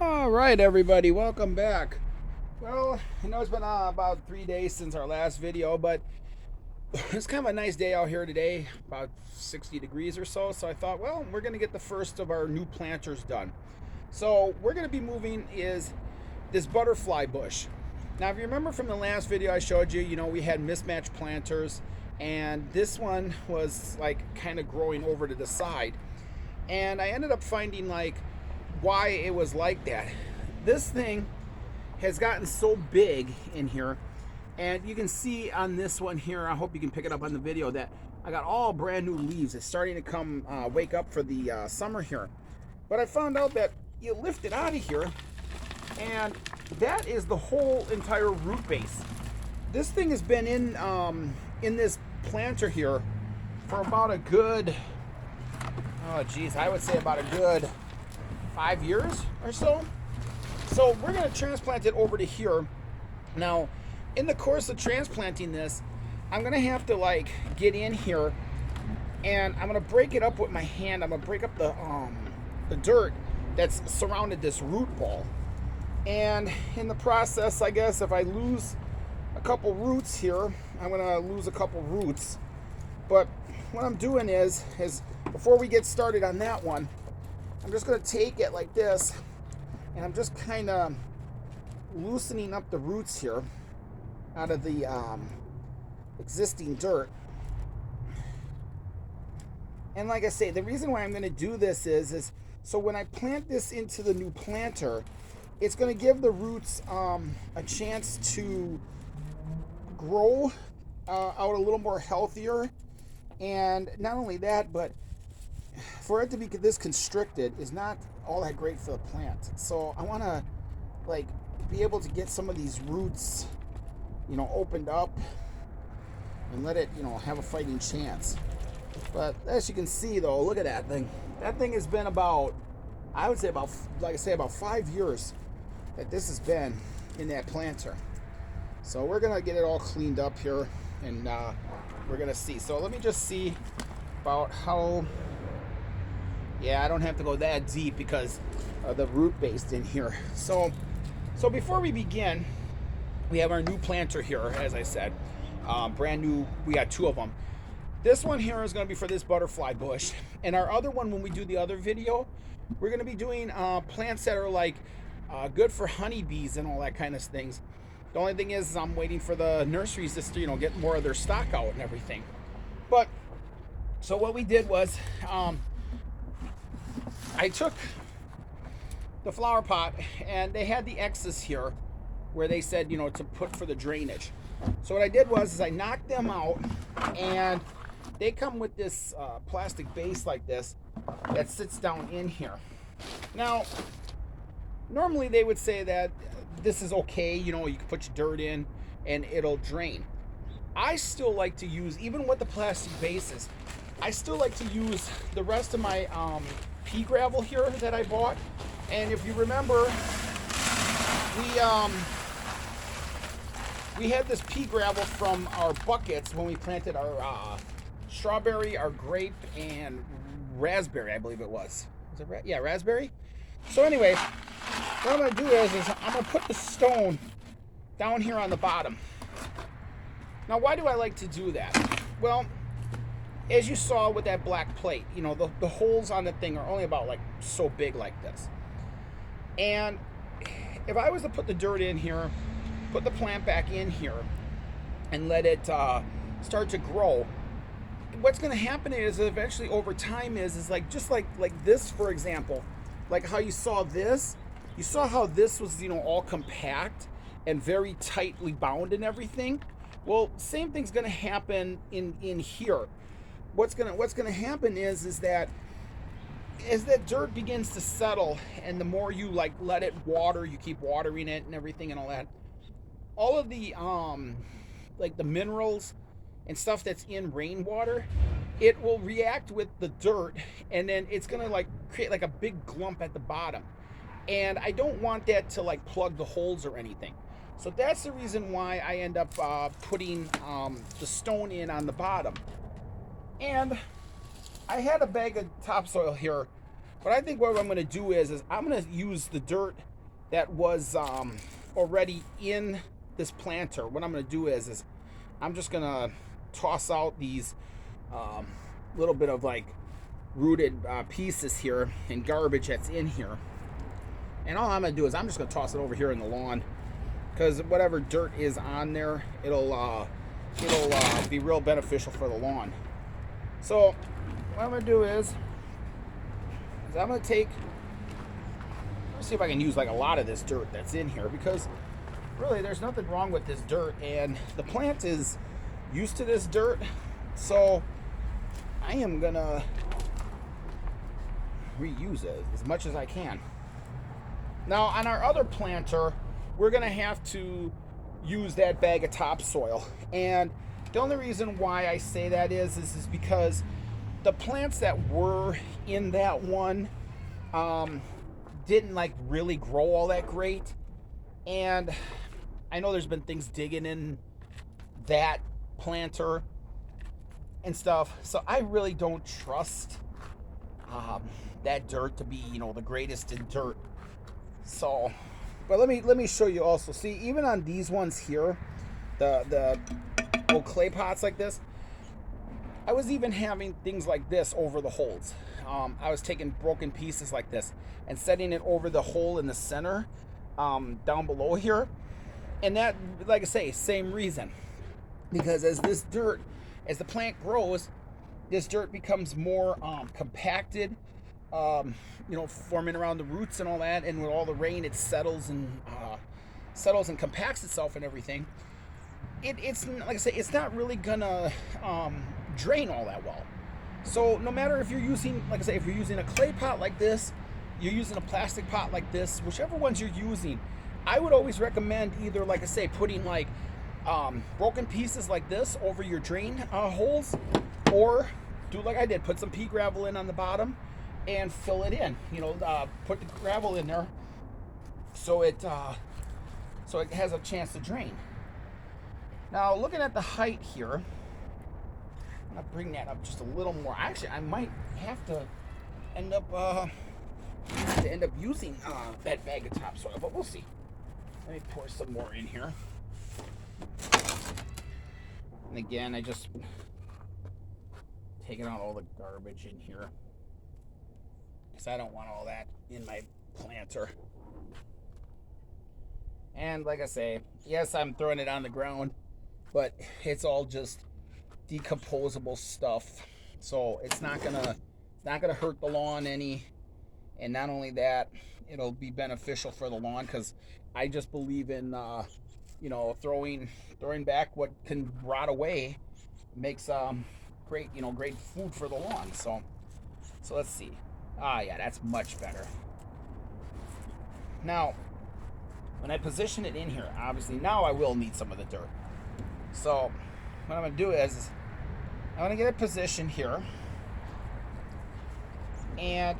All right, everybody, welcome back. Well, I know it's been about 3 days since our last video, but it's kind of a nice day out here today, about 60 degrees or so. So I thought, well, we're going to get the first of our new planters done. So we're going to be moving is this butterfly bush. Now, if you remember from the last video I showed you, we had mismatched planters, and this one was like kind of growing over to the side. And I ended up finding like why it was like that. This thing has gotten so big in here, and you can see on this one here, I hope you can pick it up on the video, that I got all brand new leaves. It's starting to come wake up for the summer here. But I found out that you lift it out of here, and that is the whole entire root base. This thing has been in this planter here for about a good, I would say about a good 5 years or so. So we're going to transplant it over to here. Now, in the course of transplanting this, I'm going to have to like get in here, and I'm going to break it up with my hand. I'm going to break up the dirt that's surrounded this root ball. And in the process, I guess if I lose a couple roots here, I'm going to lose a couple roots. But what I'm doing is before we get started on that one, I'm just going to take it like this, and I'm just kind of loosening up the roots here out of the existing dirt. And like I say, the reason why I'm going to do this is so when I plant this into the new planter, it's going to give the roots a chance to grow out a little more healthier. And not only that, but for it to be this constricted is not all that great for the plant. So I want to like be able to get some of these roots, opened up and let it, have a fighting chance. But as you can see though, look at that thing. That thing has been about, I would say about 5 years that this has been in that planter. So we're going to get it all cleaned up here, and we're going to see. So let me just see about how, I don't have to go that deep because of the root base in here. So before we begin, we have our new planter here, as I said. Brand new, we got two of them. This one here is going to be for this butterfly bush. And our other one, when we do the other video, we're going to be doing plants that are like good for honeybees and all that kind of things. The only thing is I'm waiting for the nurseries to, get more of their stock out and everything. But, so what we did was, I took the flower pot, and they had the X's here where they said, to put for the drainage. So what I did was I knocked them out, and they come with this plastic base like this that sits down in here. Now, normally they would say that this is okay, you can put your dirt in and it'll drain. I still like to use, even with the plastic bases, I still like to use the rest of my pea gravel here that I bought. And if you remember, we had this pea gravel from our buckets when we planted our strawberry, our grape, and raspberry, I believe it was. Was it raspberry? So anyway, what I'm going to do is I'm going to put the stone down here on the bottom. Now, why do I like to do that? Well, as you saw with that black plate, the holes on the thing are only about like so big like this. And if I was to put the dirt in here, put the plant back in here, and let it start to grow, what's going to happen is eventually over time is like just like this, for example, like how you saw this. You saw how this was, all compact and very tightly bound and everything. Well, same thing's going to happen in here. What's gonna happen is that as that dirt begins to settle, and the more you like let it water, you keep watering it and everything and all of the like the minerals and stuff that's in rainwater, it will react with the dirt, and then it's gonna like create like a big glump at the bottom. And I don't want that to like plug the holes or anything. So that's the reason why I end up putting the stone in on the bottom. And I had a bag of topsoil here, but I think what I'm going to do is I'm going to use the dirt that was already in this planter. What I'm going to do is I'm just going to toss out these little bit of like rooted pieces here and garbage that's in here. And all I'm going to do is I'm just going to toss it over here in the lawn, because whatever dirt is on there, it'll be real beneficial for the lawn. So what I'm going to do is I'm going to take, let's see if I can use like a lot of this dirt that's in here, because really there's nothing wrong with this dirt, and the plant is used to this dirt. So I am going to reuse it as much as I can. Now on our other planter, we're going to have to use that bag of topsoil. And the only reason why I say that is because the plants that were in that one didn't like really grow all that great. And I know there's been things digging in that planter and stuff. So I really don't trust that dirt to be, the greatest in dirt. So, but let me show you also. See, even on these ones here, the old clay pots like this, I was even having things like this over the holes. I was taking broken pieces like this and setting it over the hole in the center, down below here. And that, like I say, same reason. Because as the plant grows, this dirt becomes more compacted, forming around the roots and all that. And with all the rain, it settles and compacts itself and everything. It's like I say, it's not really gonna drain all that well. So no matter if you're using, like I say, if you're using a clay pot like this, you're using a plastic pot like this, whichever ones you're using, I would always recommend either, like I say, putting like broken pieces like this over your drain holes, or do like I did, put some pea gravel in on the bottom and fill it in. Put the gravel in there so it has a chance to drain. Now, looking at the height here, I'm gonna bring that up just a little more. Actually, I might have to end up using that bag of topsoil, but we'll see. Let me pour some more in here. And again, I just taking out all the garbage in here, because I don't want all that in my planter. And like I say, yes, I'm throwing it on the ground, but it's all just decomposable stuff, so it's not gonna hurt the lawn any. And not only that, it'll be beneficial for the lawn, because I just believe in throwing back what can rot away makes great food for the lawn. So let's see. Yeah, that's much better. Now when I position it in here, obviously now I will need some of the dirt. So what I'm going to do is I'm going to get a position here. And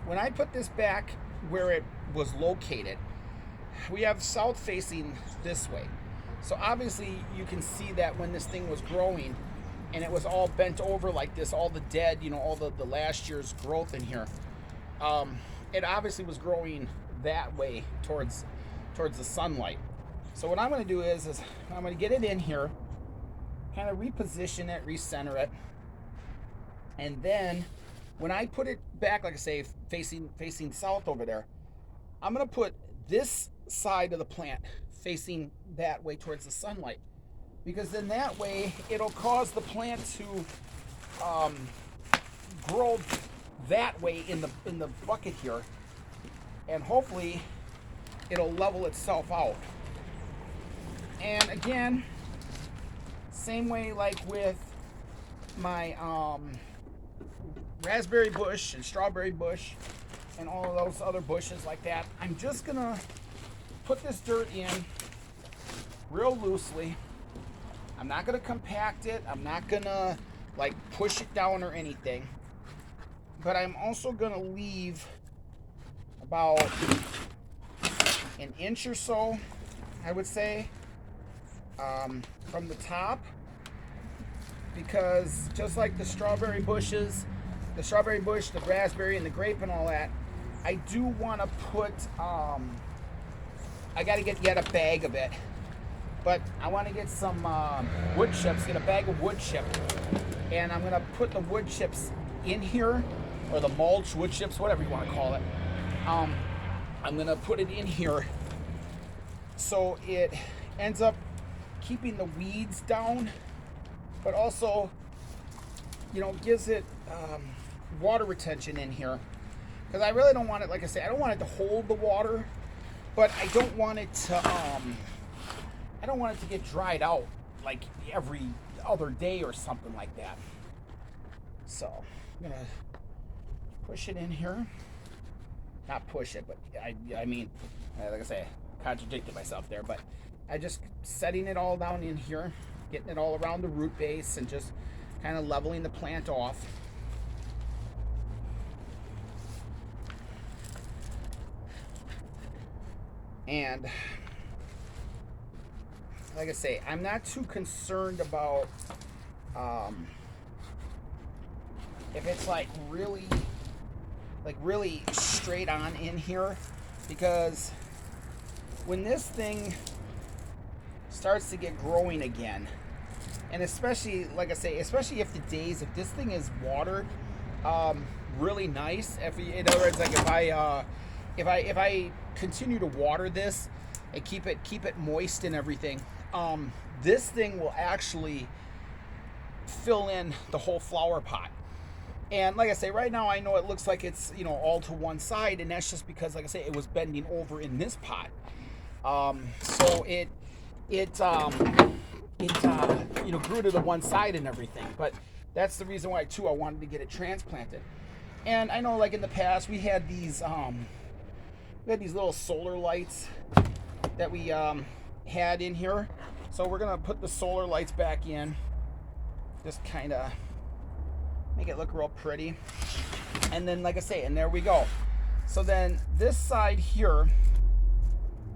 when I put this back where it was located, we have south facing this way. So obviously you can see that when this thing was growing and it was all bent over like this, all the dead, all the last year's growth in here, it obviously was growing that way towards the sunlight. So what I'm going to do is I'm going to get it in here, kind of reposition it, recenter it, and then when I put it back, like I say, facing south over there, I'm going to put this side of the plant facing that way towards the sunlight, because then that way it'll cause the plant to grow that way in the bucket here, and hopefully it'll level itself out. And again, same way like with my raspberry bush and strawberry bush and all of those other bushes like that, I'm just gonna put this dirt in real loosely. I'm not gonna compact it. I'm not gonna like push it down or anything. But I'm also gonna leave about an inch or so, I would say, from the top, because just like the strawberry bushes, the strawberry bush, the raspberry, and the grape and all that, I do want to put I got to get yet a bag of it. But I want to get some wood chips, get a bag of wood chip. And I'm going to put the wood chips in here, or the mulch, wood chips, whatever you want to call it. I'm going to put it in here so it ends up keeping the weeds down, but also, you know, gives it water retention in here. Because I really don't want it, like I say, I don't want it to hold the water, but I don't want it to get dried out like every other day or something like that. So I'm gonna push it in here. Not push it, but I mean, like I say, I contradicted myself there, but I just setting it all down in here, getting it all around the root base, and just kind of leveling the plant off. And like I say, I'm not too concerned about if it's like really straight on in here, because when this thing starts to get growing again, and especially, like I say, especially if if this thing is watered really nice, in other words, like if I continue to water this and keep it moist and everything, this thing will actually fill in the whole flower pot. And like I say, right now I know it looks like it's, you know, all to one side, and that's just because, like I say, it was bending over in this pot. So it you know, grew to the one side and everything. But that's the reason why too I wanted to get it transplanted. And I know, like in the past, we had these little solar lights that we had in here. So we're gonna put the solar lights back in, just kind of make it look real pretty. And then, like I say, and there we go. So then this side here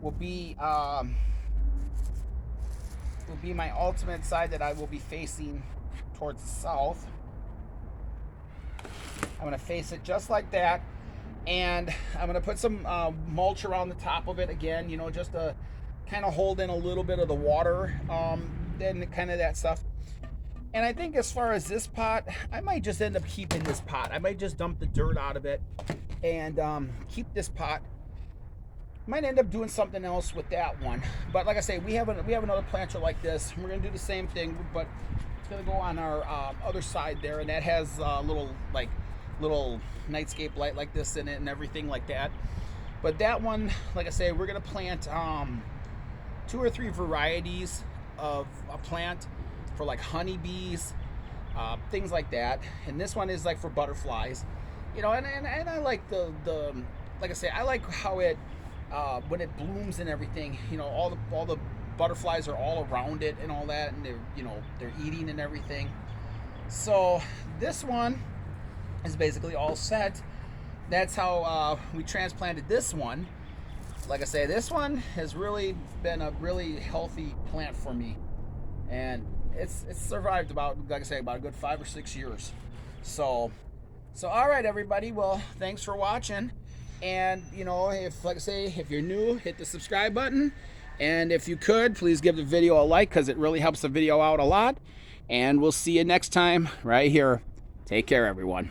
will be my ultimate side that I will be facing towards the south. I'm gonna face it just like that, and I'm gonna put some mulch around the top of it again, you know, just to kind of hold in a little bit of the water, then kind of that stuff. And I think as far as this pot, I might just end up keeping this pot. I might just dump the dirt out of it and keep this pot. Might end up doing something else with that one. But like I say, we have another planter like this. We're gonna do the same thing, but it's gonna go on our other side there, and that has a little nightscape light like this in it and everything like that. But that one, like I say, we're gonna plant 2 or 3 varieties of a plant for like honeybees, things like that. And this one is like for butterflies, you know. And I like the like I say, I like how it when it blooms and everything, you know, all the butterflies are all around it and all that, and they're eating and everything. So this one is basically all set. That's how we transplanted this one. Like I say, this one has really been a really healthy plant for me, and it's survived about, like I say, about a good 5 or 6 years. So all right, everybody. Well, thanks for watching. And, you know, like I say, if you're new, hit the subscribe button. And if you could, please give the video a like, because it really helps the video out a lot. And we'll see you next time right here. Take care, everyone.